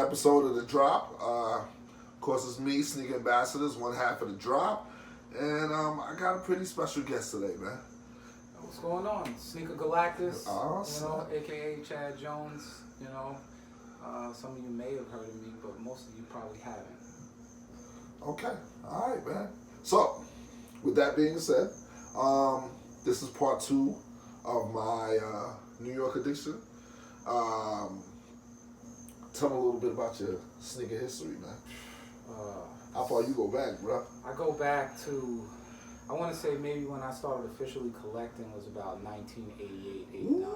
episode of The Drop. Of course, it's me, Sneaker Ambassadors, one half of The Drop. And I got a pretty special guest today, man. What's going on? Sneaker Galactus, Awesome. aka Chad Jones. Some of you may have heard of me, but most of you probably haven't. Okay, all right, man. So, with that being said, this is part 2 of my New York addiction. Tell me a little bit about your sneaker history, man. How far you go back, bro? I go back to, I want to say maybe when I started officially collecting was about 1988, 89.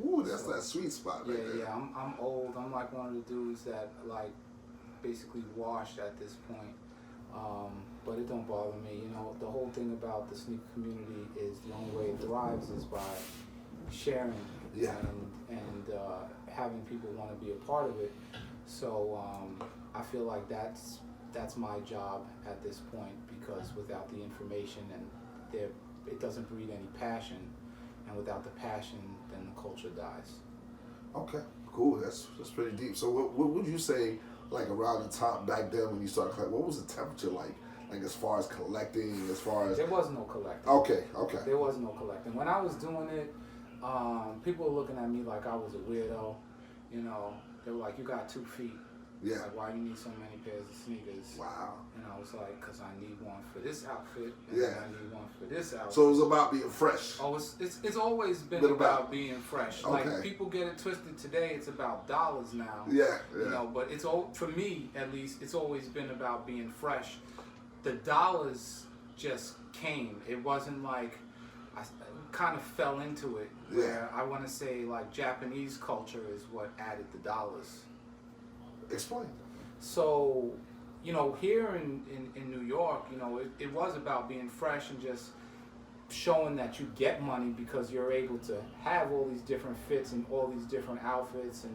Ooh, that's that sweet spot right there. Yeah, I'm old. I'm like one of the dudes that like basically washed at this point. But it don't bother me. You know, the whole thing about the sneaker community is the only way it thrives is by sharing and having people want to be a part of it. So I feel like that's my job at this point, because without the information it doesn't breed any passion, and without the passion, then the culture dies. Okay, cool. That's pretty deep. So what would you say, like around the time back then when you started collecting, what was the temperature like as far as collecting, as far as... There was no collecting. Okay. There was no collecting. When I was doing it, people were looking at me like I was a weirdo. You know, they were like, "You got 2 feet. Yeah. Like, why do you need so many pairs of sneakers?" Wow. And I was like, "Cause I need one for this outfit, and Yeah. I need one for this outfit." So it was about being fresh. Oh, it's always been about being fresh. Okay. Like, people get it twisted today. It's about dollars now. Yeah. You know, but it's all, for me at least, it's always been about being fresh. The dollars just came. It wasn't like I kind of fell into it. Where I want to say like Japanese culture is what added the dollars. Explain. So, you know, here in New York, you know, it was about being fresh and just showing that you get money because you're able to have all these different fits and all these different outfits and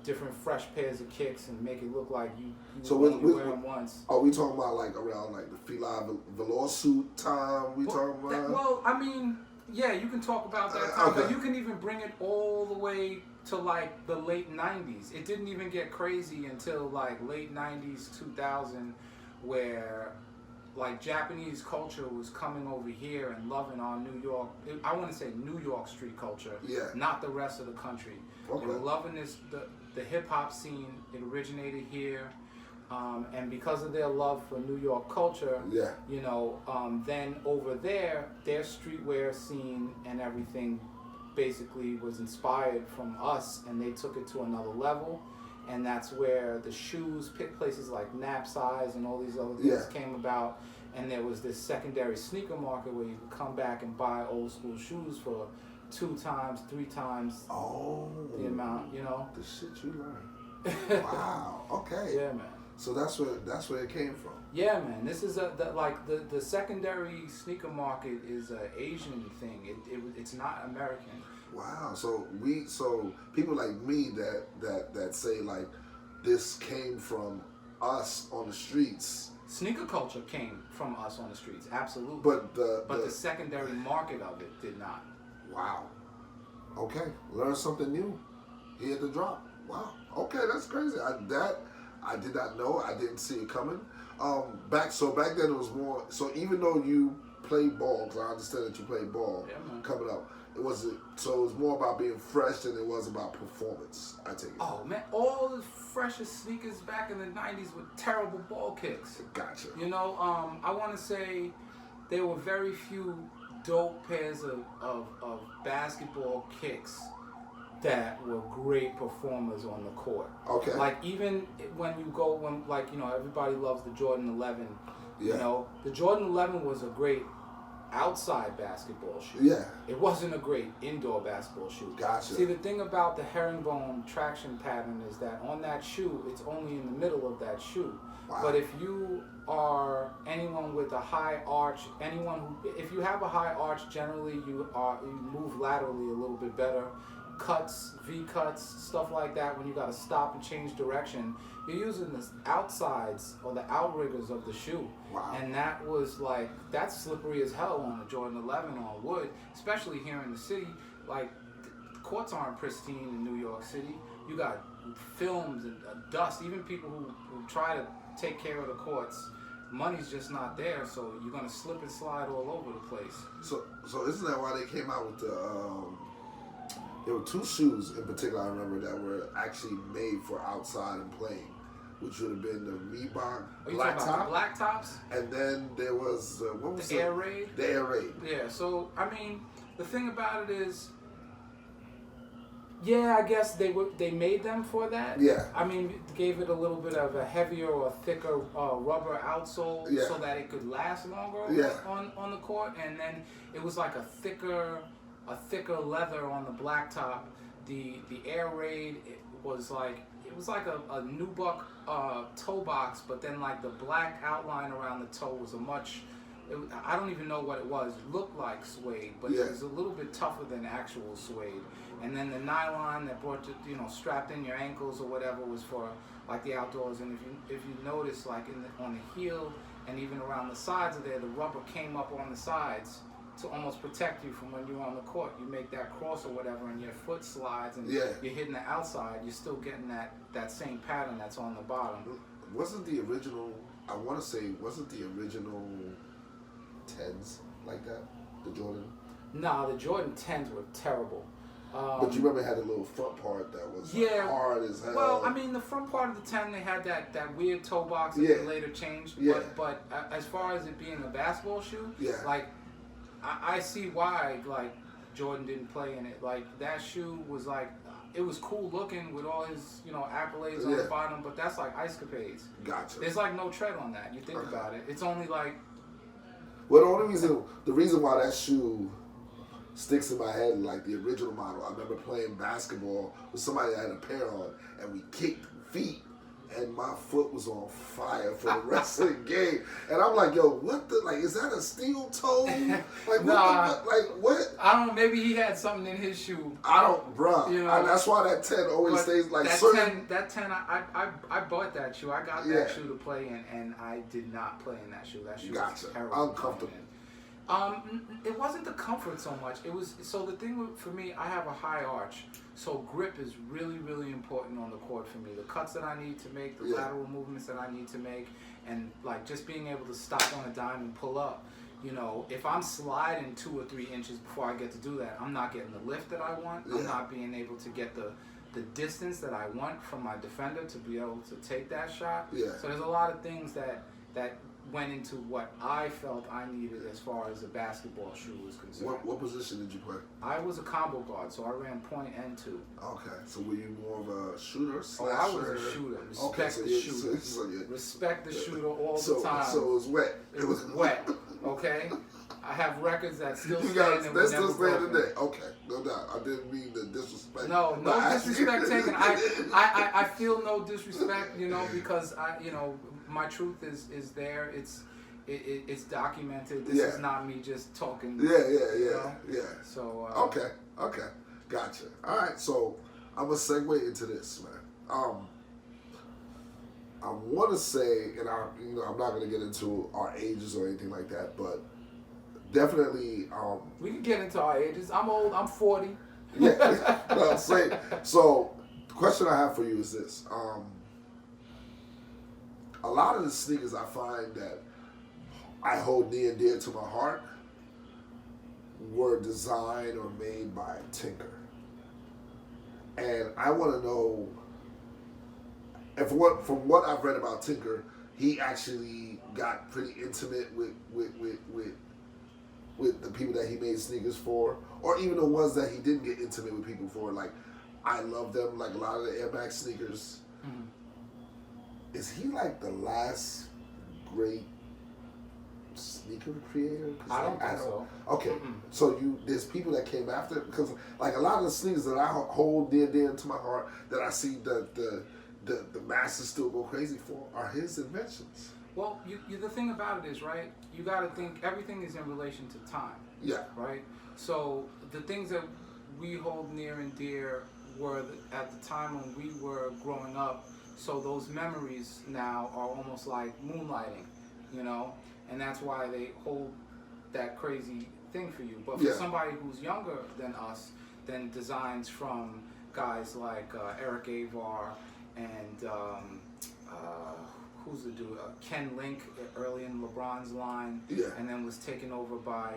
different fresh pairs of kicks and make it look like you only wear them once. Are we talking about like around like the Fila Velour suit time? Talking about? I mean, yeah, you can talk about that time, but you can even bring it all the way to like the late 90s. It didn't even get crazy until like late 90s, 2000, where like Japanese culture was coming over here and loving our New York, I want to say New York street culture, not the rest of the country. Okay. They were loving the hip hop scene. It originated here. And because of their love for New York culture, you know, then over there, their streetwear scene and everything basically was inspired from us, and they took it to another level. And that's where the shoes, places like Nap Size and all these other things came about. And there was this secondary sneaker market where you could come back and buy old school shoes for 2 times, 3 times the amount, you know. The shit you learned. Wow. Okay. Yeah, man. So that's where it came from. Yeah, man. This is the secondary sneaker market is an Asian thing. It's not American. Wow. So people like me that say like this came from us on the streets. Sneaker culture came from us on the streets, absolutely. But the secondary market of it did not. Wow. Okay. Learn something new here at The Drop. Wow. Okay, that's crazy. I did not know. I didn't see it coming. Back then it was more. So even though you played ball, because I understand that you played ball coming up, it was more about being fresh than it was about performance. I take it. Oh man, all the freshest sneakers back in the '90s were terrible ball kicks. Gotcha. You know, I want to say there were very few dope pairs of basketball kicks that were great performers on the court. Okay. Like even when like, you know, everybody loves the Jordan 11. You know, the Jordan 11 was a great outside basketball shoe. Yeah. It wasn't a great indoor basketball shoe. Gotcha. See, the thing about the herringbone traction pattern is that on that shoe, it's only in the middle of that shoe. Wow. But if you are anyone with a high arch, if you have a high arch, generally you move laterally a little bit better. Cuts, V-cuts, stuff like that, when you got to stop and change direction, you're using the outsides or the outriggers of the shoe. Wow. And that's slippery as hell on a Jordan 11 on wood, especially here in the city. Like, the courts aren't pristine in New York City. You got films and dust. Even people who try to take care of the courts, money's just not there, so you're gonna slip and slide all over the place. So isn't that why they came out with the? There were two shoes in particular I remember that were actually made for outside and playing, which would have been the Reebok Black Top. The Black Tops. And then there was what was the Air Raid? The Air Raid. Yeah. So I mean, the thing about it is, yeah, I guess they made them for that. Yeah. I mean, gave it a little bit of a heavier or thicker rubber outsole so that it could last longer on the court, and then it was like a thicker leather on the black top. The Air Raid was like a nubuck toe box, but then like the black outline around the toe was I don't even know what it was. It looked like suede, but it was a little bit tougher than actual suede. And then the nylon that brought strapped in your ankles or whatever was for like the outdoors. And if you notice, like on the heel and even around the sides of there, the rubber came up on the sides to almost protect you from when you're on the court. You make that cross or whatever, and your foot slides, and you're hitting the outside. You're still getting that same pattern that's on the bottom. Wasn't the original? I want to say wasn't the original 10s like that? The Jordan? Nah, the Jordan 10s were terrible. But you remember it had a little front part that was hard as hell. Well, I mean, the front part of the 10, they had that weird toe box that they later changed. But as far as it being a basketball shoe, like I see why like Jordan didn't play in it. Like that shoe was like, it was cool looking with all his accolades on the bottom, but that's like ice capades. Gotcha. There's like no tread on that. You think about it. It's only like. Well, the reason why that shoe sticks in my head, like the original model. I remember playing basketball with somebody that had a pair on, and we kicked feet, and my foot was on fire for the rest of the game. And I'm like, yo, what the, like, is that a steel toe? Like, what? I don't know, maybe he had something in his shoe. I don't, bruh. That's why that 10 always stays like that 10, I bought that shoe. I got that shoe to play in, and I did not play in that shoe. That shoe was terrible. Uncomfortable. It wasn't the comfort so much. It was, so the thing for me, I have a high arch, so grip is really, really important on the court for me. The cuts that I need to make, the lateral movements that I need to make, and like just being able to stop on a dime and pull up. If I'm sliding 2 or 3 inches before I get to do that, I'm not getting the lift that I want. I'm not being able to get the distance that I want from my defender to be able to take that shot. So there's a lot of things that went into what I felt I needed as far as a basketball shoe was concerned. What position did you play? I was a combo guard, so I ran point and 2. Okay, so were you more of a shooter, slasher? Oh, I was a shooter. Respect the shooter. Respect the shooter all the time. So it was wet. It was wet, okay? I have records that still stand and they were still never stand broken. today. Okay, no doubt. I didn't mean the disrespect. No disrespect taken. I feel no disrespect, because my truth is there. It's documented. This is not me just talking. Yeah. So okay, gotcha. All right, so I'm gonna segue into this, man. I want to say, and I'm not gonna get into our ages or anything like that, but definitely. We can get into our ages. I'm old. I'm 40. Yeah, I'm saying. So the question I have for you is this: a lot of the sneakers I find that I hold near and dear to my heart were designed or made by Tinker. And I want to know, and from what I've read about Tinker, he actually got pretty intimate with the people that he made sneakers for, or even the ones that he didn't get intimate with people for. Like, I love them, like a lot of the Air Max sneakers. Mm-hmm. Is he like the last great sneaker creator? I don't think so. Okay, so there's people that came after, because like a lot of the sneakers that I hold dear to my heart, that I see the masses still go crazy for, are his inventions. Well, the thing about it is, right, you got to think everything is in relation to time. Yeah. Right? So the things that we hold near and dear were at the time when we were growing up, so those memories now are almost like moonlighting, and that's why they hold that crazy thing for you. But for somebody who's younger than us, then designs from guys like Eric Avar and who's the dude? Ken Link early in LeBron's line, and then was taken over by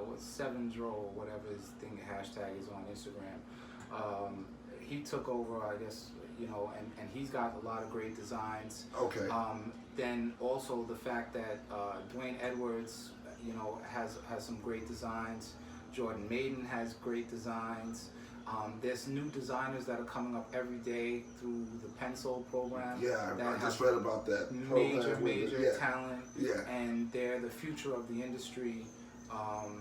what Seven Dro or whatever his thing hashtag is on Instagram. He took over, I guess, and he's got a lot of great designs. Okay. Then also the fact that Dwayne Edwards, has some great designs. Jordan Maiden has great designs. There's new designers that are coming up every day through the Pencil program. Yeah, I just read about that. Major talent. Yeah. And they're the future of the industry.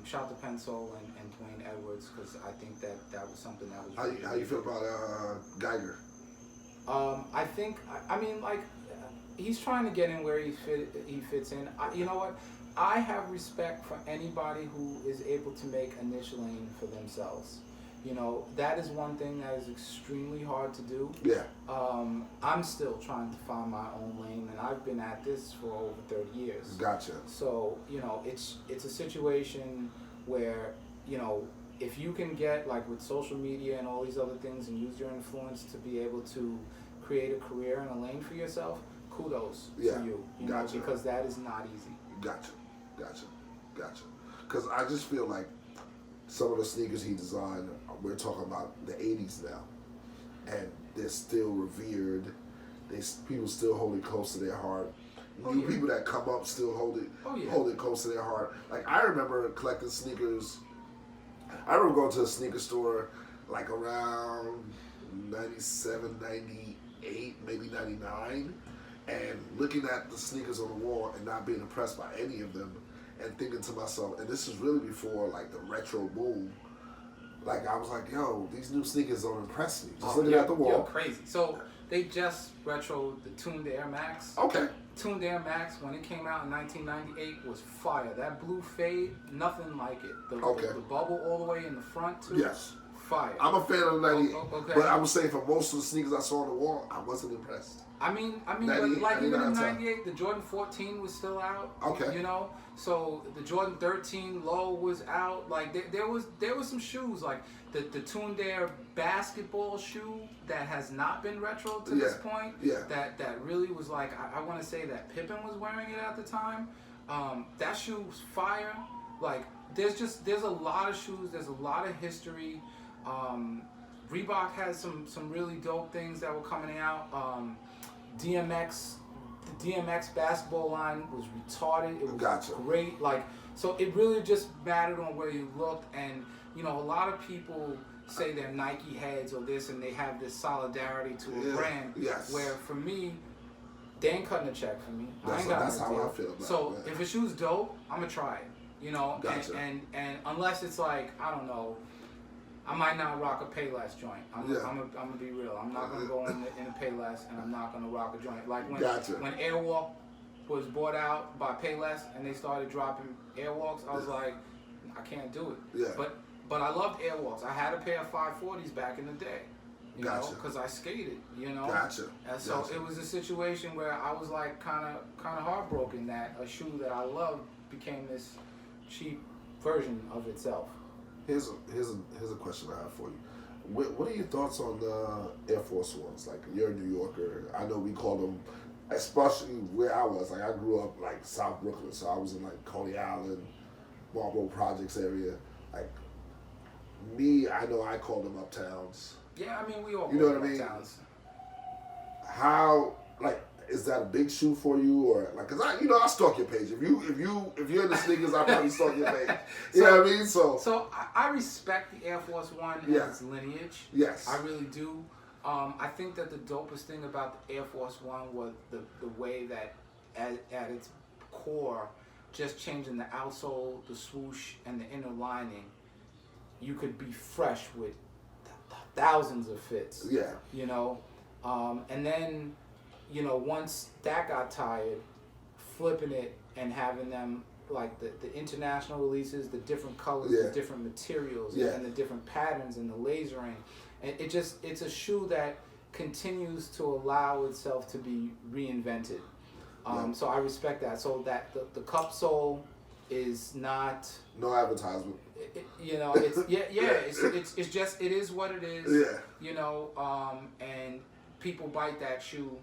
Shout out to Pencil and Dwayne Edwards, because I think that was something that was How you feel about Geiger? I mean, he's trying to get in where he fits in. You know what? I have respect for anybody who is able to make a niche lane for themselves. That is one thing that is extremely hard to do. Yeah. I'm still trying to find my own lane, and I've been at this for over 30 years. Gotcha. So, it's a situation where, if you can get, like with social media and all these other things, and use your influence to be able to create a career and a lane for yourself, kudos to you, Gotcha. Because that is not easy. Gotcha. Because I just feel like some of the sneakers he designed, we're talking about the 80s now, and they're still revered. People still hold it close to their heart. New people that come up still hold it close to their heart. Like, I remember collecting sneakers. I remember going to a sneaker store like around 97, 98, maybe 99, and looking at the sneakers on the wall and not being impressed by any of them, and thinking to myself, and this is really before like the retro boom. Like, I was like, yo, these new sneakers don't impress me. Just looking at the wall. You're crazy. So they just retroed the Tuned Air Max. Okay. Tuned Air Max, when it came out in 1998, was fire. That blue fade, nothing like it. The bubble all the way in the front too. Yes. Fire. I'm a fan of the 98, okay. But I would say for most of the sneakers I saw on the wall, I wasn't impressed. I mean, like even in '98, the Jordan 14 was still out. Okay. So the Jordan 13 Low was out. Like there was some shoes like the Tuned Air basketball shoe that has not been retro to this point. Yeah. That really was like, I want to say that Pippen was wearing it at the time. That shoe was fire. Like there's a lot of shoes. There's a lot of history. Reebok has some really dope things that were coming out. The DMX basketball line was retarded. It was great. Like, so it really just mattered on where you looked. And a lot of people say they're Nike heads or this, and they have this solidarity to a brand. Yes. Where for me, they ain't cutting a check for me. That's how I feel about it. So if a shoe's dope, I'm gonna try it. Gotcha. And unless it's like, I don't know, I might not rock a Payless joint. I'm gonna be real. I'm not gonna go in a Payless, and I'm not gonna rock a joint. Like when Airwalk was bought out by Payless and they started dropping Airwalks, I was like, I can't do it. Yeah. But I loved Airwalks. I had a pair of 540s back in the day. You know, because I skated. Gotcha. And so it was a situation where I was like kind of heartbroken that a shoe that I loved became this cheap version of itself. Here's a question I have for you. What are your thoughts on the Air Force Ones? Like, you're a New Yorker. I know we call them, especially where I was. Like, I grew up like South Brooklyn, so I was in like Coney Island, Marlboro Projects area. Like me, I know I call them uptowns. Yeah, I mean we all. You know what I mean? Uptowns. How, like, is that a big shoe for you, or like, cause I stalk your page. If you're in the sneakers, I probably stalk your page. You know what I mean? So I respect the Air Force One and its lineage. Yes, I really do. I think that the dopest thing about the Air Force One was the way that at its core, just changing the outsole, the swoosh, and the inner lining, you could be fresh with thousands of fits. Yeah. And then, once that got tired, flipping it and having them, like the international releases, the different colors, the different materials, and the different patterns and the lasering. And it's a shoe that continues to allow itself to be reinvented. So I respect that. So that the cup sole, is not. No advertisement. You know, it's it's just it is what it is. Yeah. You know, and people bite that shoe,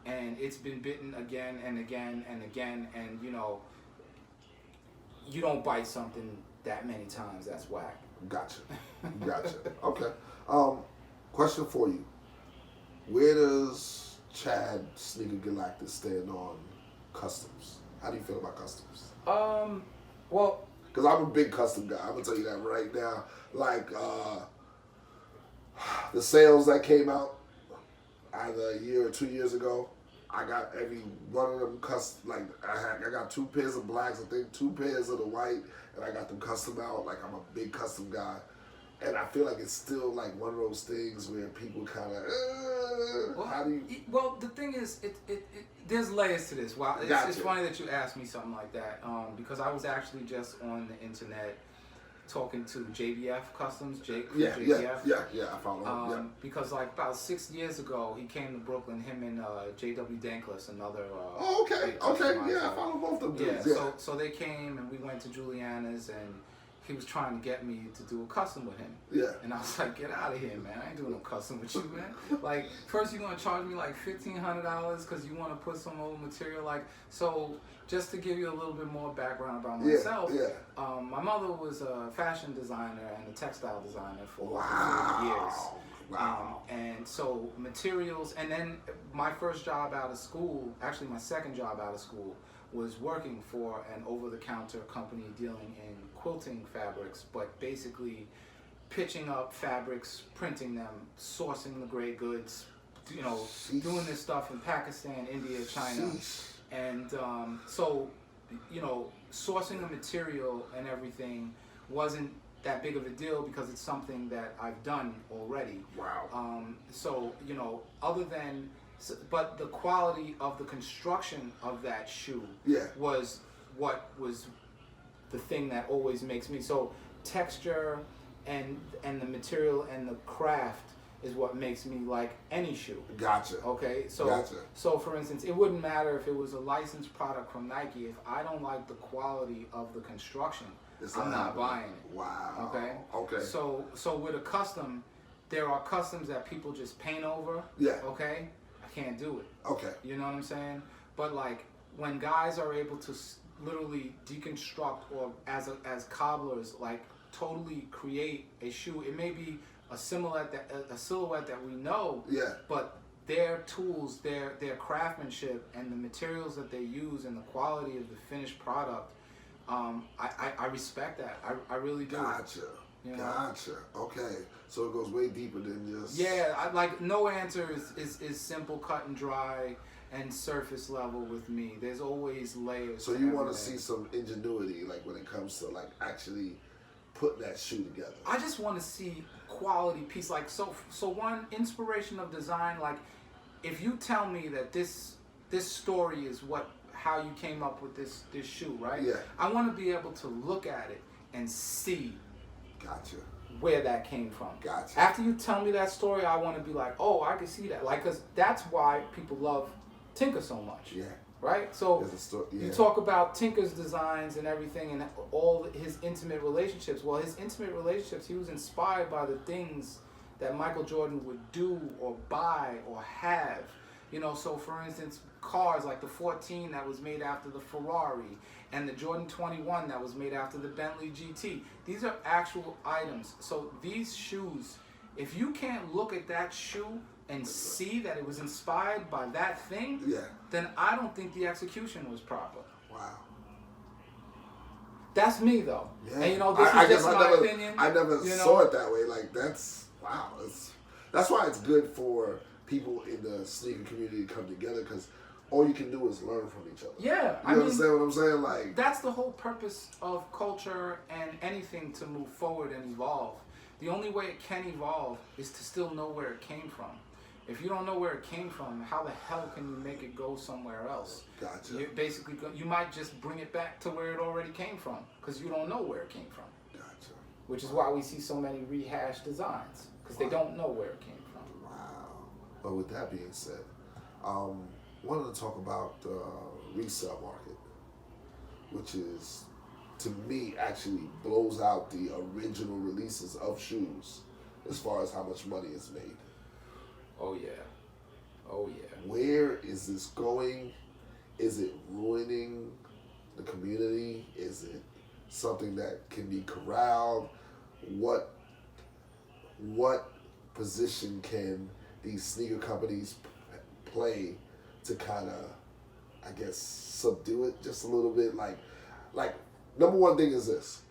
and it's been bitten again and again and again, and you know, you don't bite something that many times. That's whack. Gotcha. Okay. Question for you: where does Chad Sneaker Galactus stand on customs? How do you feel about customs? Well, because I'm a big custom guy. I'm gonna tell you that right now. Like the sales that came out either a year or 2 years ago, I got every one of them custom. Like I got 2 pairs of blacks, I think 2 pairs of the white, and I got them custom out. Like I'm a big custom guy, and I feel like it's still like one of those things where people kind of. How do you? Well, the thing is, there's layers to this. Wow, it's funny that you asked me something like that, because I was actually just on the internet talking to JBF Customs, Jake from JBF. Yeah, I follow him. Because like about 6 years ago, he came to Brooklyn, him and JW Dankless, another. Okay, yeah, I follow both of them. Yeah, so they came and we went to Juliana's, and he was trying to get me to do a custom with him. Yeah. And I was like, get out of here, man. I ain't doing no custom with you, man. Like, first you're going to charge me like $1,500 because you want to put some old material. Like, so just to give you a little bit more background about myself, my mother was a fashion designer and a textile designer for 40 years. Wow. And so materials, and then my first job out of school, actually my second job out of school, was working for an over-the-counter company dealing in quilting fabrics, but basically pitching up fabrics, printing them, sourcing the gray goods, you know, doing this stuff in Pakistan, India, China. And so, you know, sourcing the material and everything wasn't that big of a deal because it's something that I've done already. Wow. So, you know, other than... but the quality of the construction of that shoe was what was the thing that always makes me so texture and the material and the craft is what makes me like any shoe. Gotcha. Okay, so for instance, it wouldn't matter if it was a licensed product from Nike. If I don't like the quality of the construction, I'm not buying it. Wow. Okay. So with a custom, there are customs that people just paint over. Yeah. Okay. Can't do it. Okay. You know what I'm saying? But like when guys are able to literally deconstruct or as cobblers like totally create a shoe, it may be a silhouette that we know. Yeah. But their tools, their craftsmanship, and the materials that they use, and the quality of the finished product, I respect that. I really do. Gotcha. You know? Gotcha. Okay. So it goes way deeper than just... Yeah, like no answer is simple, cut and dry, and surface level with me. There's always layers. So you want to see some ingenuity, like when it comes to like actually putting that shoe together. I just want to see quality piece. Like so one inspiration of design. Like if you tell me that this story is how you came up with this shoe, right? Yeah. I want to be able to look at it and see. Gotcha. Where that came from. Gotcha. After you tell me that story, I want to be like, oh, I can see that. Like, because that's why people love Tinker so much. Yeah. Right? So you talk about Tinker's designs and everything and all his intimate relationships. Well, his intimate relationships, he was inspired by the things that Michael Jordan would do or buy or have. You know, so for instance, cars like the 14 that was made after the Ferrari and the Jordan 21 that was made after the Bentley GT. These are actual items. So these shoes, if you can't look at that shoe and see that it was inspired by that thing, then I don't think the execution was proper. Wow. That's me though. Yeah. And you know, this is just my opinion. I never saw it that way. Like that's wow. That's why it's good for people in the sneaker community to come together because all you can do is learn from each other. Yeah, you understand what I'm saying? Like that's the whole purpose of culture and anything to move forward and evolve. The only way it can evolve is to still know where it came from. If you don't know where it came from, how the hell can you make it go somewhere else? Gotcha. You might just bring it back to where it already came from because you don't know where it came from. Gotcha. Which is why we see so many rehashed designs because they don't know where it came from. Wow. But with that being said, wanted to talk about the resale market, which is to me, actually blows out the original releases of shoes as far as how much money is made. Oh yeah. Oh yeah. Where is this going? Is it ruining the community? Is it something that can be corralled? What position can these sneaker companies play to kind of, I guess, subdue it just a little bit? Like number one thing is this: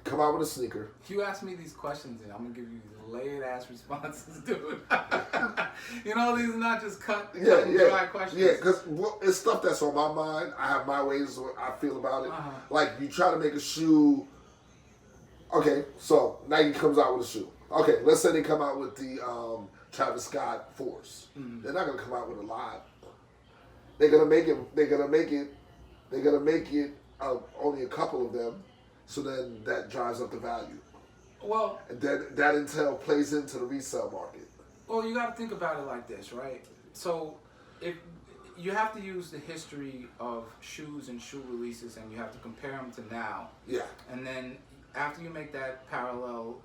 come out with a sneaker. You ask me these questions, and I'm gonna give you these layered ass responses, dude. You know, these are not just cut and dry questions. Yeah, because it's stuff that's on my mind. I have my ways what I feel about it. Like, you try to make a shoe. Okay, so Nike comes out with a shoe. Okay, let's say they come out with the Travis Scott Force. Mm-hmm. They're not gonna come out with a lot. They're gonna make it only a couple of them. So then that drives up the value. Well, and then that intel plays into the resale market. Well, you got to think about it like this, right? So, if you have to use the history of shoes and shoe releases, and you have to compare them to now. Yeah. And then after you make that parallel,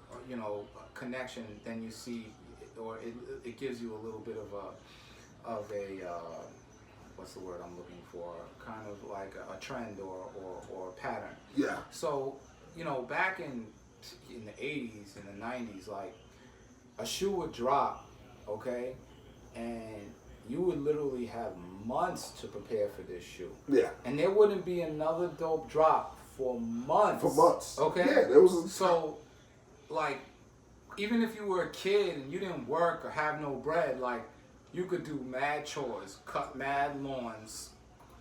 connection, then you see, or it gives you a little bit of a what's the word I'm looking for? Kind of like a trend or a pattern. Yeah. So, back in the 80s and the 90s, like, a shoe would drop, okay? And you would literally have months to prepare for this shoe. Yeah. And there wouldn't be another dope drop for months. For months. Okay? Yeah, there was So, like, even if you were a kid and you didn't work or have no bread, like, you could do mad chores, cut mad lawns,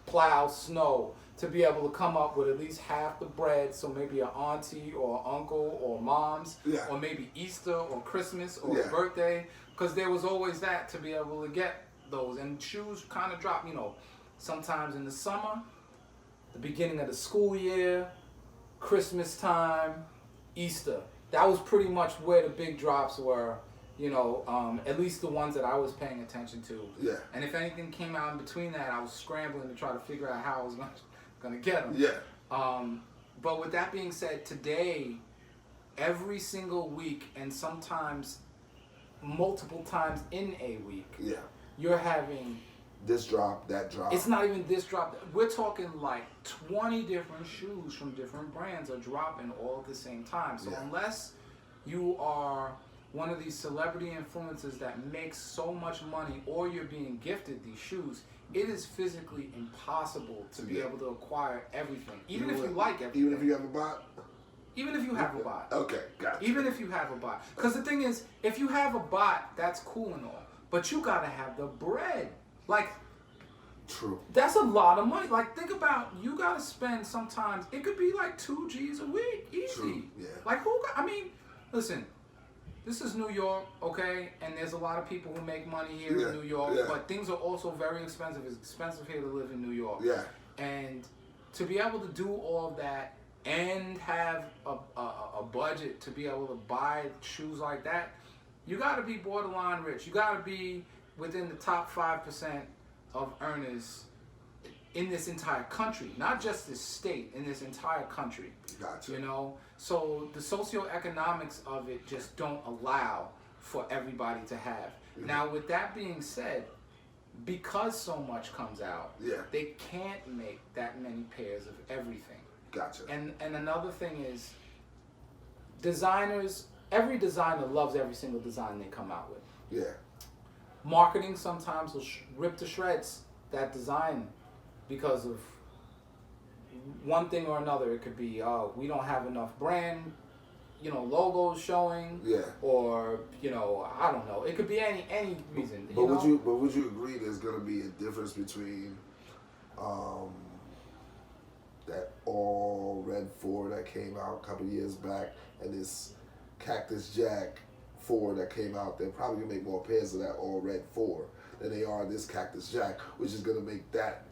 plow snow, to be able to come up with at least half the bread. So maybe an auntie or uncle or mom's, or maybe Easter or Christmas or birthday, because there was always that to be able to get those. And shoes kind of drop, sometimes in the summer, the beginning of the school year, Christmas time, Easter. That was pretty much where the big drops were. At least the ones that I was paying attention to. Yeah. And if anything came out in between that, I was scrambling to try to figure out how I was gonna get them. Yeah. But with that being said, today, every single week, and sometimes multiple times in a week, you're having this drop, that drop. It's not even this drop. We're talking like 20 different shoes from different brands are dropping all at the same time. So unless you are one of these celebrity influencers that makes so much money, or you're being gifted these shoes, it is physically impossible to be able to acquire everything. Even if you like everything. Even if you have a bot? Even if you have a bot. Okay, gotcha. Even if you have a bot. Because the thing is, if you have a bot, that's cool and all. But you gotta have the bread. Like, true. That's a lot of money. Like, think about, you gotta spend sometimes, it could be like 2 G's a week. Easy. True. Yeah. Like, listen. This is New York, okay? And there's a lot of people who make money here in New York, but things are also very expensive. It's expensive here to live in New York. Yeah. And to be able to do all of that and have a budget to be able to buy shoes like that, you got to be borderline rich. You got to be within the top 5% of earners in this entire country, not just this state, in this entire country. Gotcha. So the socioeconomics of it just don't allow for everybody to have. Mm-hmm. Now, with that being said, because so much comes out, they can't make that many pairs of everything. Gotcha. And another thing is, designers, every designer loves every single design they come out with. Yeah. Marketing sometimes will rip to shreds that design because of one thing or another. It could be, we don't have enough brand, logos showing. Yeah. Or, I don't know. It could be any reason. But would you agree there's gonna be a difference between that all red 4 that came out a couple years back and this Cactus Jack 4 that came out? They're probably gonna make more pairs of that all red 4 than they are this Cactus Jack, which is gonna make that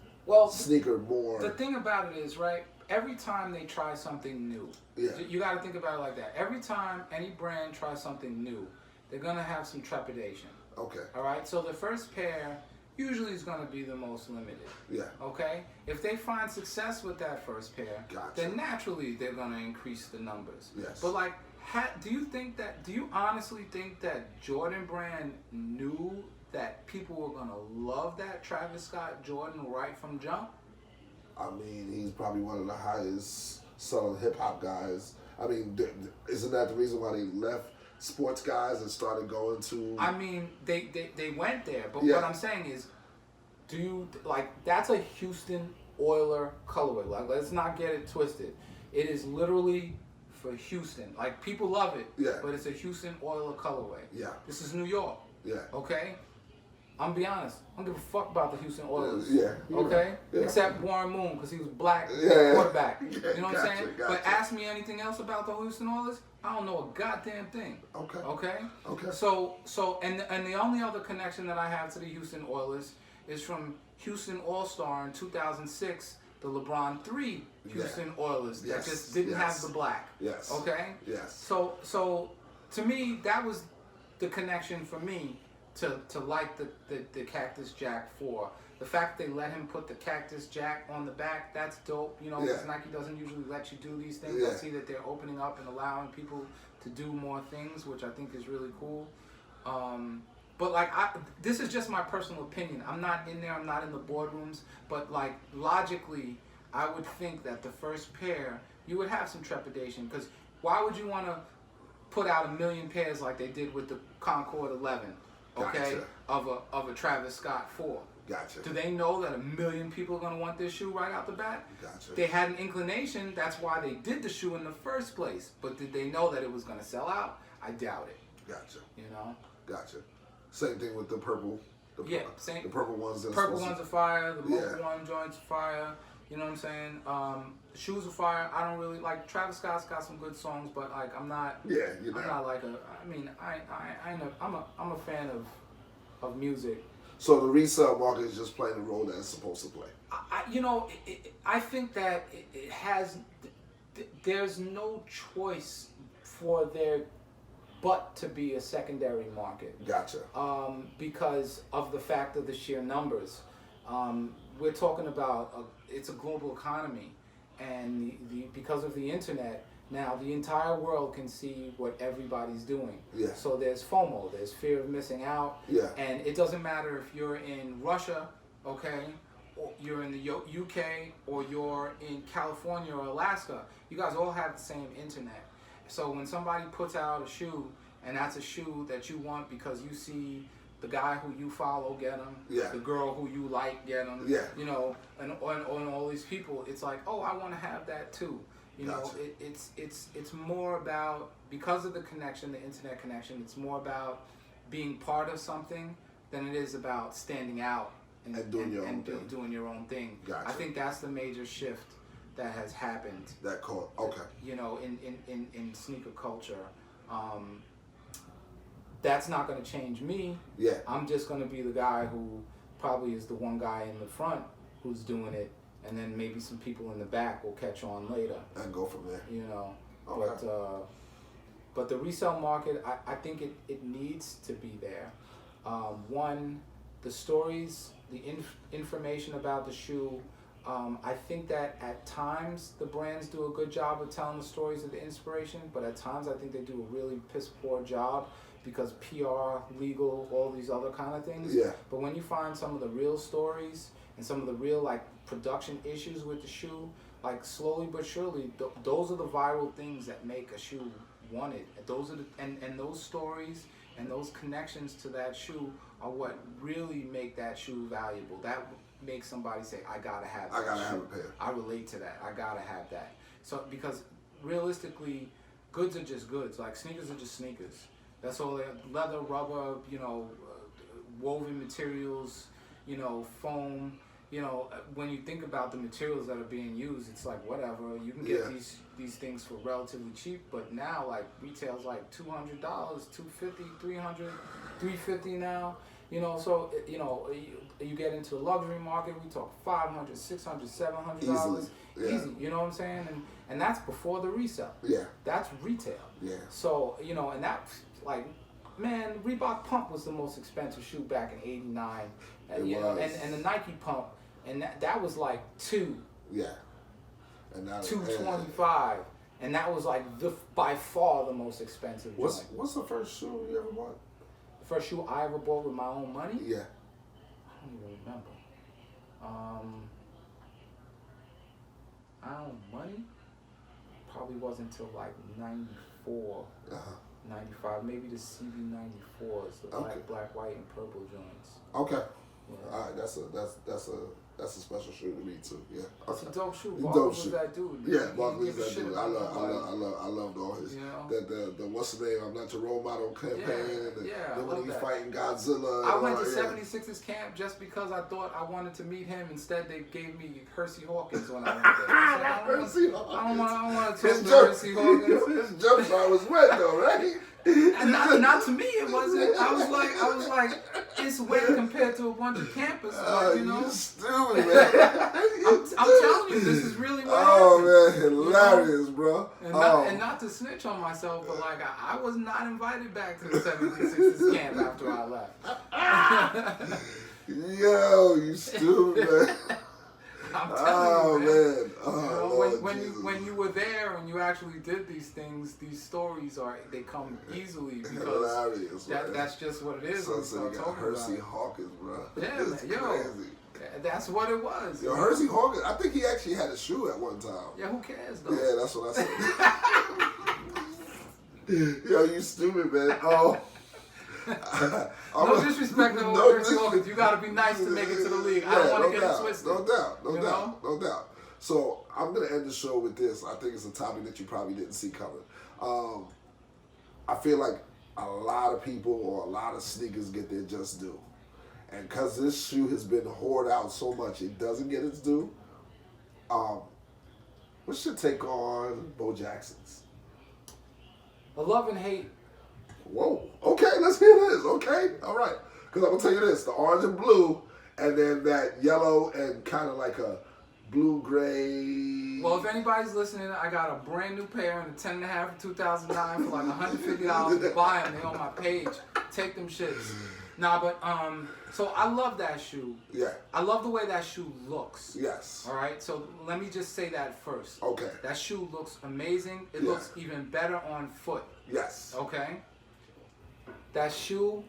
sneaker more. The thing about it is, right, every time they try something new, you got to think about it like that. Every time any brand tries something new, they're going to have some trepidation. Okay. All right? So the first pair usually is going to be the most limited. Yeah. Okay? If they find success with that first pair, Gotcha. then naturally they're going to increase the numbers. Yes. But like, do you honestly think that Jordan Brand knew that people were going to love that Travis Scott Jordan right from jump? I mean, he's probably one of the highest selling hip hop guys. I mean, isn't that the reason why they left sports guys and started going to? I mean, they went there, but Yeah. what I'm saying is, do you like that's a Houston Oiler colorway? Like, let's not get it twisted. It is literally for Houston. Like, people love it, Yeah. but it's a Houston Oiler colorway. Yeah. This is New York. Yeah. Okay. I'm gonna be honest. I don't give a fuck about the Houston Oilers. Yeah. Okay. Right. Yeah. Except Warren Moon, because he was black Yeah. quarterback. Yeah, You know what I'm gotcha, saying? gotcha. But ask me anything else about the Houston Oilers, I don't know a goddamn thing. Okay. Okay. Okay. So and the only other connection that I have to the Houston Oilers is from Houston All-Star in 2006, the LeBron 3 Houston Oilers that Yes, just didn't have the black. Yes. Okay. Yes. So to me, that was the connection for me to like the Cactus Jack 4. The fact they let him put the Cactus Jack on the back, that's dope. You know, because Yeah. Nike doesn't usually let you do these things. Yeah. I see that they're opening up and allowing people to do more things, which I think is really cool. But like, this is just my personal opinion. I'm not in there. I'm not in the boardrooms. But like, logically, I would think that the first pair, you would have some trepidation, because why would you want to put out 1 million pairs like they did with the Concord 11, okay, Gotcha. of a Travis Scott 4? Gotcha. Do they know that 1 million people are going to want this shoe right out the bat? Gotcha. They had an inclination. That's why they did the shoe in the first place. But did they know that it was going to sell out? I doubt it. Gotcha. You know? Gotcha. Same thing with the purple. Same. The purple ones. Purple ones are fire. The mocha Yeah. one joints are fire. You know what I'm saying? The shoes are fire. I don't really like Travis Scott's got some good songs, but like I'm not. Yeah, you know. I'm not like a. I mean, I'm a fan of music. So the resale market is just playing the role that it's supposed to play. I think that it has. There's no choice for there but to be a secondary market. Gotcha. Because of the fact of the sheer numbers. We're talking about it's a global economy, and because of the internet, now the entire world can see what everybody's doing. Yeah. So there's FOMO, there's fear of missing out. Yeah. And it doesn't matter if you're in Russia, okay, or you're in the UK, or you're in California or Alaska. You guys all have the same internet. So when somebody puts out a shoe, and that's a shoe that you want because you see the guy who you follow get them, Yeah. the girl who you like get them, Yeah. you know, and all these people, it's like, oh, I want to have that too. You know, Gotcha. it's more about, because of the connection, the internet connection, it's more about being part of something than it is about standing out And doing your own thing. doing your own thing. Gotcha. I think that's the major shift that has happened. That call. Okay. You know, in sneaker culture. That's not going to change me. Yeah. I'm just going to be the guy who probably is the one guy in the front who's doing it, and then maybe some people in the back will catch on later. And go from there. You know, Okay. but the resale market, I think it needs to be there. One, the stories, the information about the shoe. I think that at times the brands do a good job of telling the stories of the inspiration, but at times I think they do a really piss poor job because PR, legal, all these other kind of things. Yeah. But when you find some of the real stories and some of the real like production issues with the shoe, like slowly but surely, those are the viral things that make a shoe wanted. Those are and those stories and those connections to that shoe are what really make that shoe valuable. That makes somebody say, I gotta have that I gotta shoe. have a pair. I relate to that. I gotta have that. So because realistically, goods are just goods. Like sneakers are just sneakers. That's all. Leather, rubber, you know, woven materials, you know, foam. You know, when you think about the materials that are being used, it's like whatever. You can get Yeah. these things for relatively cheap, but now like retail's like $200, $250, $300, $350 now. You know, so you know, you get into the luxury market, we talk $500, $600, $700 Yeah. easy. You know what I'm saying? And that's before the resale. Yeah. That's retail. Yeah. So you know, and that's like Man, Reebok Pump was the most expensive shoe back in '89. It You know, was. and the Nike Pump, and that was like two. Yeah. And now $225, and that was like by far the most expensive. What's the first shoe you ever bought? The first shoe I ever bought with my own money? Yeah. I don't even remember. My own money probably wasn't until like '94, 95, maybe the CB94s, the black, white, and purple joints. Okay. Yeah. All right, that's a special shoe to me too. Yeah, It's a dope shoe. Dope Barkley shoe. was that dude. Yeah, Barkley was that dude. I loved all his. You know? The what's the name? I'm not your role model campaign. I and when love he that. fighting Godzilla. I went to 76ers camp just because I thought I wanted to meet him. Instead, they gave me Hersey Hawkins when I went there. I don't want to talk to Hersey Hawkins. His jump shot was wet though, right? And not to me, it wasn't. I was like, it's wet compared to a bunch of campus. You know, you stupid, man. I'm telling you, this is really what man, happened. hilarious, bro. And not to snitch on myself, but like I was not invited back to the 76ers camp after I left. Yo, you stupid, man. I'm telling you, man. Oh, when you were there and you actually did these things, these stories they come easily because hilarious, that's just what it is. So you got Hersey Hawkins, bro. Yeah, man, crazy. That's what it was. Yo, Hersey Hawkins, I think he actually had a shoe at one time. Yeah, who cares though? Yeah, that's what I said. Yo, you stupid, man. No disrespect to Hersey Hawkins. You gotta be nice to make it to the league. I don't want to get it twisted. No doubt. So I'm gonna end the show with this. I think it's a topic that you probably didn't see coming. I feel like a lot of people or a lot of sneakers get their just due, and because this shoe has been hoarded out so much, it doesn't get its due. What's your take on Bo Jackson's? A love and hate. Whoa. Okay, let's hear this. Okay, all right. Because I'm gonna tell you this: the orange and blue, and then that yellow and kind of like a blue gray. Well, if anybody's listening, I got a brand new pair in the 10.5 of 2009 for like $150. Buy them. They on my page. Take them shits. Nah, but so I love that shoe. Yeah. I love the way that shoe looks. Yes. All right. So let me just say that first. Okay. That shoe looks amazing. It looks even better on foot. Yes. Okay. That shoe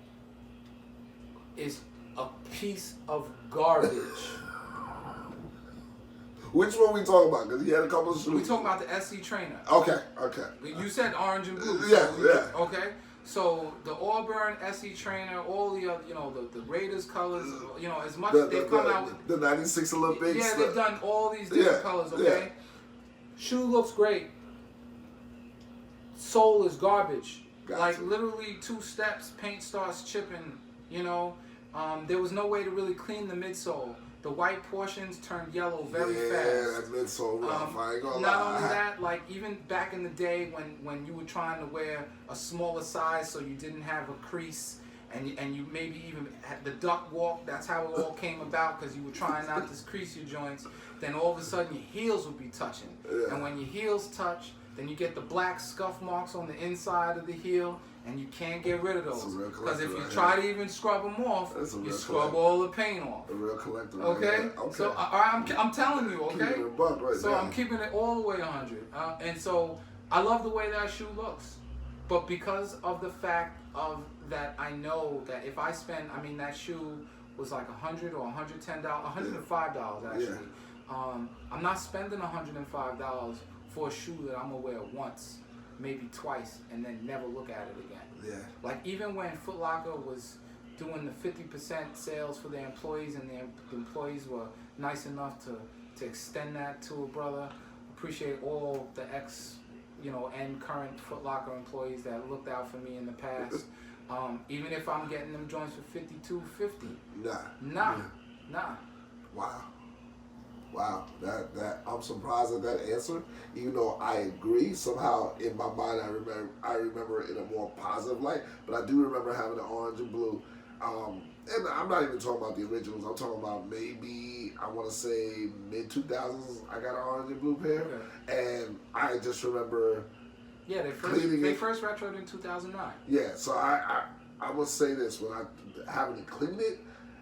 is a piece of garbage. Which one we talking about? Because he had a couple of shoes. We talking about the SC Trainer. Okay. You said orange and blue. Yeah. Okay. So the Auburn SC Trainer, all the other, the Raiders colors, as much as they've come out with the '96 Olympics. Yeah, they've done all these different colors. Okay. Shoe looks great. Sole is garbage. Gotcha. Like literally 2 steps, paint starts chipping. There was no way to really clean the midsole. The white portions turned yellow very fast. Yeah, that midsole rough. I ain't gonna lie. Not only that, like even back in the day when you were trying to wear a smaller size so you didn't have a crease and you maybe even had the duck walk, that's how it all came about because you were trying not to crease your joints. Then all of a sudden your heels would be touching. Yeah. And when your heels touch, then you get the black scuff marks on the inside of the heel, and you can't get rid of those. Because if you try to even scrub them off, you scrub all the paint off. A real collector. Okay? So I'm telling you, okay? Keeping it a buck right so now. I'm keeping it all the way 100. And so I love the way that shoe looks. But because of the fact of that, I know that if I spend, that shoe was like $100 or $110, $105 actually. Yeah. I'm not spending $105 for a shoe that I'm gonna wear once, maybe twice, and then never look at it again. Yeah. Like even when Foot Locker was doing the 50% sales for their employees, and the employees were nice enough to extend that to a brother. Appreciate all the and current Foot Locker employees that looked out for me in the past. Even if I'm getting them joints for $52.50. Nah. Wow, that I'm surprised at that answer. Even though I agree, somehow in my mind I remember it in a more positive light. But I do remember having the orange and blue. And I'm not even talking about the originals. I'm talking about maybe I want to say mid 2000s. I got an orange and blue pair, and I just remember. Yeah, they first retroed in 2009. Yeah, so I I will say this: when I having to clean it,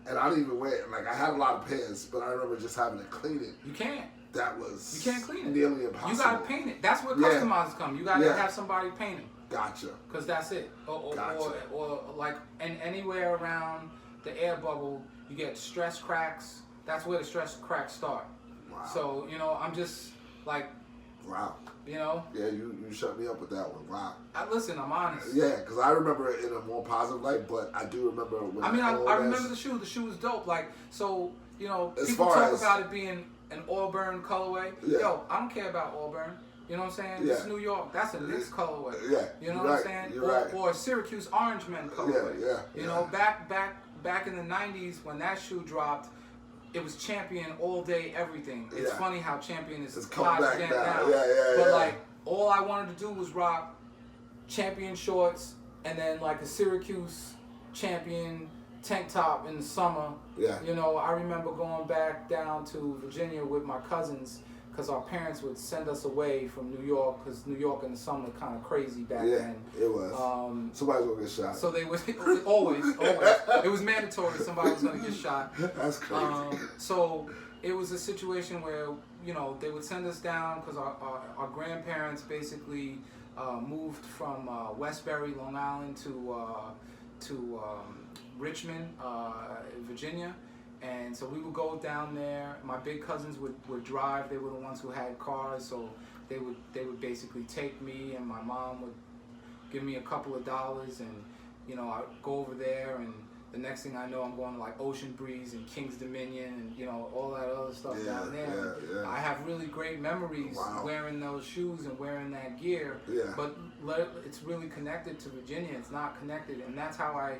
and I didn't even wear it. Like I had a lot of pairs, but I remember just having to clean it. You can't. That was you can't clean it. Nearly impossible. You gotta paint it. That's where customizers come. You gotta have somebody paint it. Gotcha. Because that's it. Gotcha. Or like and anywhere around the air bubble, you get stress cracks. That's where the stress cracks start. Wow. So I'm just like. Wow. Yeah, you shut me up with that one. Wow. Listen, I'm honest. Yeah, because I remember it in a more positive light, but I do remember when I remember the shoe. The shoe was dope. Like, so, people talk about it being an Auburn colorway. Yeah. Yo, I don't care about Auburn. You know what I'm saying? Yeah. It's New York. That's a Knicks colorway. Yeah. You know what I'm saying? Or Syracuse Orange Men colorway. Yeah. Back in the 90s when that shoe dropped, it was Champion all day everything. It's funny how Champion is come back now. But like all I wanted to do was rock Champion shorts and then like a Syracuse Champion tank top in the summer. Yeah. I remember going back down to Virginia with my cousins because our parents would send us away from New York because New York in the summer kind of crazy back then. It was. Somebody's gonna get shot. So they would always. It was mandatory. Somebody was gonna get shot. That's crazy. So it was a situation where they would send us down because our grandparents basically moved from Westbury, Long Island to Richmond, Virginia. And so we would go down there. My big cousins would drive. They were the ones who had cars, so they would basically take me, and my mom would give me a couple of dollars, and I'd go over there, and the next thing I know, I'm going to like Ocean Breeze and King's Dominion, and all that other stuff down there. Yeah. I have really great memories wearing those shoes and wearing that gear. Yeah. But it's really connected to Virginia. It's not connected, and that's how I.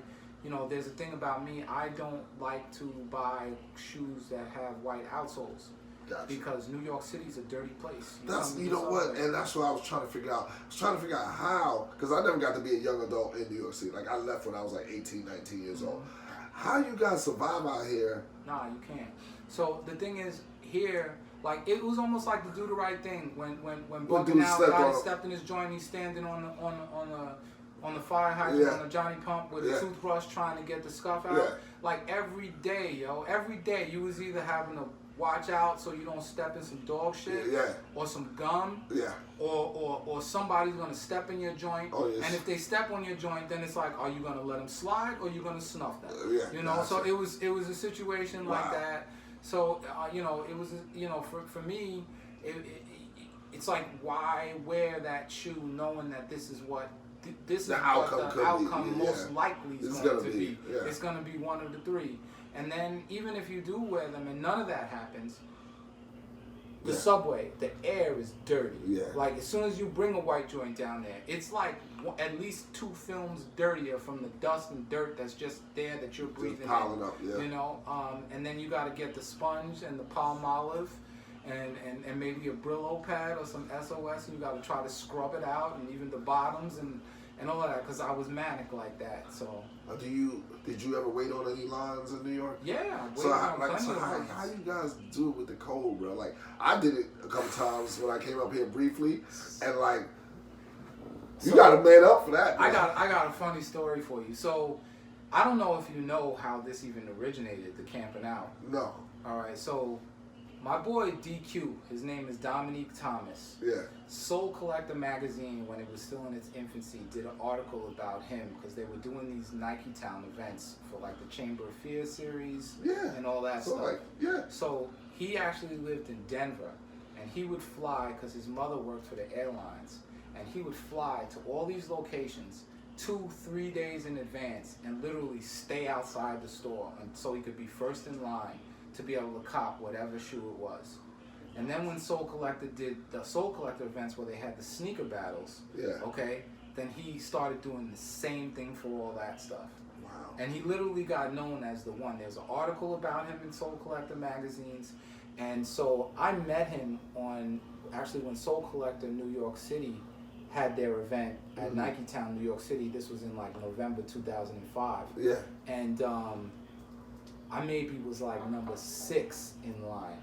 There's a thing about me, I don't like to buy shoes that have white outsoles. Gotcha. Because New York City's a dirty place. You know what, and that's what I was trying to figure out. I was trying to figure out how, because I never got to be a young adult in New York City. Like I left when I was like 18, 19 years old. How you guys survive out here? Nah, you can't. So the thing is, here, like it was almost like to do the right thing. When Bugging Out guy stepped in his joint, he's standing on the fire hydrant on the Johnny Pump with a toothbrush trying to get the scuff out. Yeah. Like every day, you was either having to watch out so you don't step in some dog shit or some gum or somebody's gonna step in your joint. Oh, yes. And if they step on your joint, then it's like, are you gonna let them slide or are you gonna snuff them? Gotcha. So it was a situation like that. So it was for me it's like why wear that shoe knowing that this is what the outcome most likely is going to be. Yeah. It's going to be one of the three. And then even if you do wear them and none of that happens, the subway, the air is dirty. Yeah. Like as soon as you bring a white joint down there, it's like at least 2 films dirtier from the dust and dirt that's just there that you're breathing just piling in. up, And then you got to get the sponge and the palm olive. And maybe a Brillo pad or some SOS, and you got to try to scrub it out, and even the bottoms and all of that, because I was manic like that. So. Did you ever wait on any lines in New York? Yeah. How you guys do it with the cold, bro? Like I did it a couple times when I came up here briefly, and like you got to man up for that. Bro. I got a funny story for you. So I don't know if you know how this even originated, the camping out. No. All right. So. My boy DQ, his name is Dominique Thomas. Yeah. Soul Collector magazine, when it was still in its infancy, did an article about him because they were doing these Nike Town events for like the Chamber of Fear series and all that stuff. So he actually lived in Denver, and he would fly because his mother worked for the airlines, and he would fly to all these locations 2-3 days in advance and literally stay outside the store so he could be first in line to be able to cop whatever shoe it was. And then when Soul Collector did the Soul Collector events where they had the sneaker battles, then he started doing the same thing for all that stuff. Wow. And he literally got known as the one. There's an article about him in Soul Collector magazines. And so I met him when Soul Collector New York City had their event at Nike Town, New York City. This was in like November 2005. Yeah. And I maybe was like number 6 in line.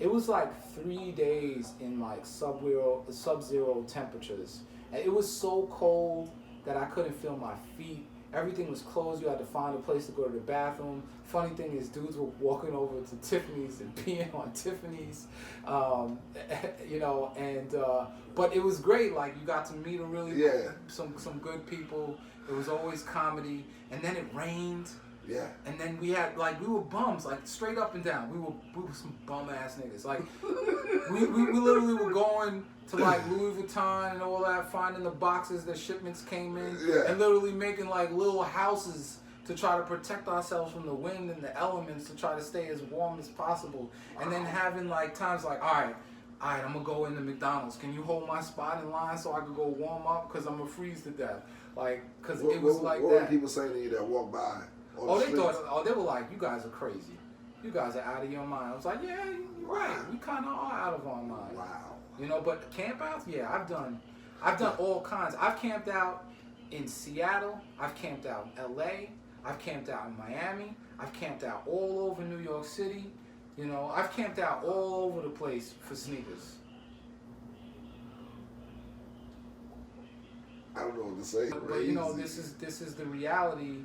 It was like 3 days in like sub-zero temperatures. And it was so cold that I couldn't feel my feet. everything was closed. You had to find a place to go to the bathroom. Funny thing is, dudes were walking over to Tiffany's and peeing on Tiffany's, you know. And but it was great. Like you got to meet a really some good people. It was always comedy, and then it rained. Yeah. And then we had we were bums, like straight up and down. We were some bum ass niggas. Like we literally were going to like Louis Vuitton and all that, finding the boxes that shipments came in, and literally making like little houses to try to protect ourselves from the wind and the elements to try to stay as warm as possible. And then having like times like, all right, I'm gonna go into McDonald's. Can you hold my spot in line so I could go warm up? Cause I'm gonna freeze to death. Like, cause it was like what that. What were people saying to you that walked by? They were like, you guys are crazy. You guys are out of your mind. I was like, yeah, you're right. We kind of are out of our mind. Wow. You know, but camp outs, yeah, I've done all kinds. I've camped out in Seattle. I've camped out in LA. I've camped out in Miami. I've camped out all over New York City. You know, I've camped out all over the place for sneakers. I don't know what to say. But you know, this is the reality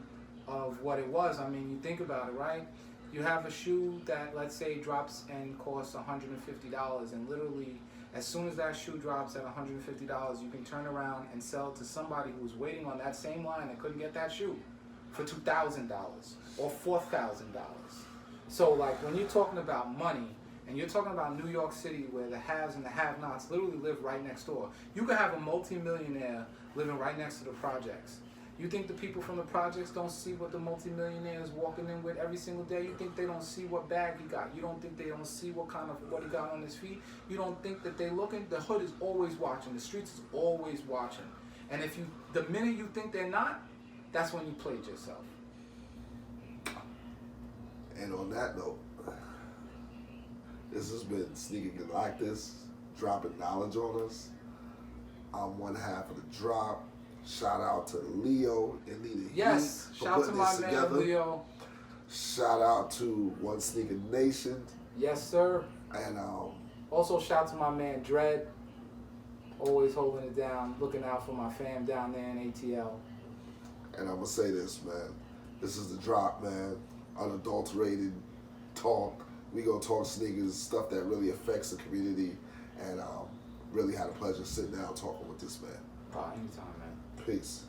of what it was. I mean, you think about it, right? You have a shoe that, let's say, drops and costs $150, and literally, as soon as that shoe drops at $150, you can turn around and sell it to somebody who's waiting on that same line that couldn't get that shoe for $2,000 or $4,000. So, like, when you're talking about money, and you're talking about New York City, where the haves and the have-nots literally live right next door, you could have a multi-millionaire living right next to the projects. You think the people from the projects don't see what the multimillionaire is walking in with every single day? You think they don't see what bag he got? You don't think they don't see what he got on his feet? You don't think that they looking? The hood is always watching. The streets is always watching. And the minute you think they're not, that's when you played yourself. And on that note, this has been Sneaker Galactus, dropping knowledge on us. I'm one half of the drop. Shout out to Leo and Nita. Yes, shout out to my man Leo. Shout out to One Sneaker Nation. Yes, sir. And also shout out to my man Dread. Always holding it down, looking out for my fam down there in ATL. And I'm gonna say this, man. This is the drop, man. Unadulterated talk. We gonna talk sneakers, stuff that really affects the community, and really had a pleasure sitting down talking with this man. Anytime, man. Peace.